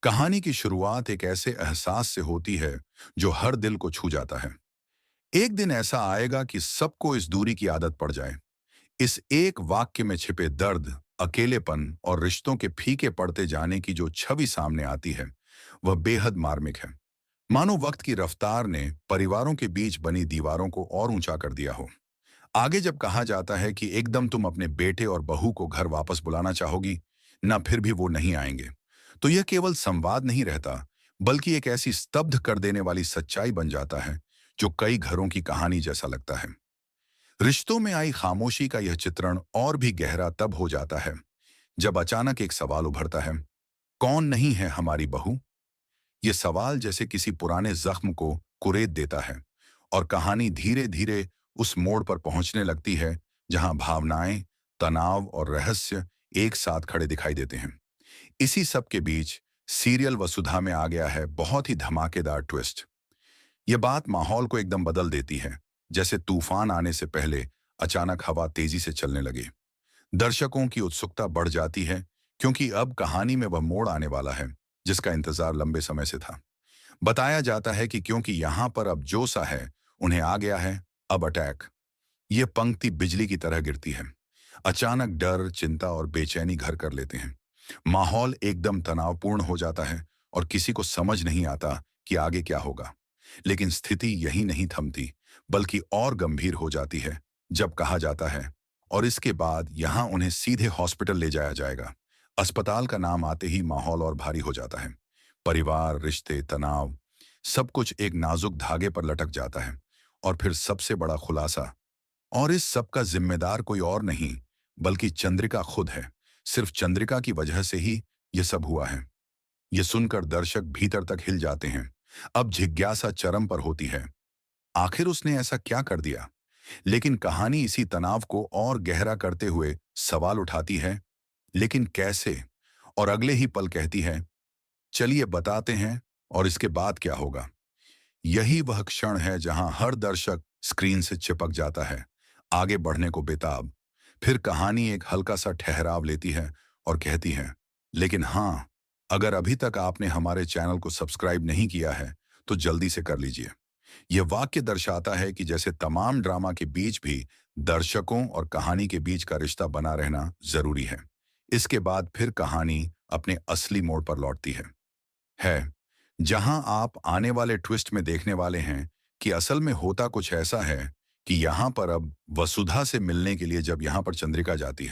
कहानी की शुरुआत एक ऐसे एहसास से होती है जो हर दिल को छू जाता है। एक दिन ऐसा आएगा कि सबको इस दूरी की आदत पड़ जाए। इस एक वाक्य में छिपे दर्द, अकेलेपन और रिश्तों के फीके पड़ते जाने की जो छवि सामने आती है, वह बेहद मार्मिक है। मानो वक्त की रफ्तार ने परिवारों के बीच बनी दीवारों को और ऊंचा कर दिया हो। आगे जब कहा जाता है कि एकदम तुम अपने बेटे और बहू को घर वापस बुलाना चाहोगी, ना फिर भी वो नहीं आएंगे, तो यह केवल संवाद नहीं रहता, बल्कि एक ऐसी स्तब्ध कर देने वाली सच्चाई बन जाता है जो कई घरों की कहानी जैसा लगता है। रिश्तों में आई खामोशी का यह चित्रण और भी गहरा तब हो जाता है जब अचानक एक सवाल उभरता है, कौन नहीं है हमारी बहू? ये सवाल जैसे किसी पुराने जख्म को कुरेद देता है और कहानी धीरे धीरे उस मोड़ पर पहुंचने लगती है जहां भावनाएं, तनाव और रहस्य एक साथ खड़े दिखाई देते हैं। इसी सब के बीच सीरियल वसुधा में आ गया है बहुत ही धमाकेदार ट्विस्ट। यह बात माहौल को एकदम बदल देती है, जैसे तूफान आने से पहले अचानक हवा तेजी से चलने लगे। दर्शकों की उत्सुकता बढ़ जाती है क्योंकि अब कहानी में वह मोड़ आने वाला है जिसका इंतजार लंबे समय से था। बताया जाता है कि क्योंकि यहां पर अब जो सा है, उन्हें आ गया है अब अटैक। ये पंक्ति बिजली की तरह गिरती है। अचानक डर, चिंता और बेचैनी घर कर लेते हैं। माहौल एकदम तनावपूर्ण हो जाता है और किसी को समझ नहीं आता कि आगे क्या होगा। लेकिन स्थिति यही नहीं थमती, बल्कि और गंभीर हो जाती है जब कहा जाता है, और इसके बाद यहां उन्हें सीधे हॉस्पिटल ले जाया जाएगा। अस्पताल का नाम आते ही माहौल और भारी हो जाता है। परिवार, रिश्ते, तनाव, सब कुछ एक नाजुक धागे पर लटक जाता है। और फिर सबसे बड़ा खुलासा, और इस सब का जिम्मेदार कोई और नहीं बल्कि चंद्रिका खुद है। सिर्फ चंद्रिका की वजह से ही यह सब हुआ है। यह सुनकर दर्शक भीतर तक हिल जाते हैं। अब जिज्ञासा चरम पर होती है, आखिर उसने ऐसा क्या कर दिया? लेकिन कहानी इसी तनाव को और गहरा करते हुए सवाल उठाती है, लेकिन कैसे? और अगले ही पल कहती है, चलिए बताते हैं, और इसके बाद क्या होगा? यही वह क्षण है जहां हर दर्शक स्क्रीन से चिपक जाता है, आगे बढ़ने को बेताब। फिर कहानी एक हल्का सा ठहराव लेती है और कहती है, लेकिन हाँ, अगर अभी तक आपने हमारे चैनल को सब्सक्राइब नहीं किया है, तो जल्दी से कर लीजिए। यह वाक्य दर्शाता है कि जैसे तमाम ड्रामा के बीच भी दर्शकों और कहानी के बीच का रिश्ता बना रहना जरूरी है। इसके बाद फिर कहानी अपने असली मोड़ पर लौटती है जहां आप आने वाले ट्विस्ट में देखने वाले हैं कि असल में होता कुछ ऐसा है कि यहां पर अब वसुधा से मिलने के लिए जब यहां पर चंद्रिका जाती है,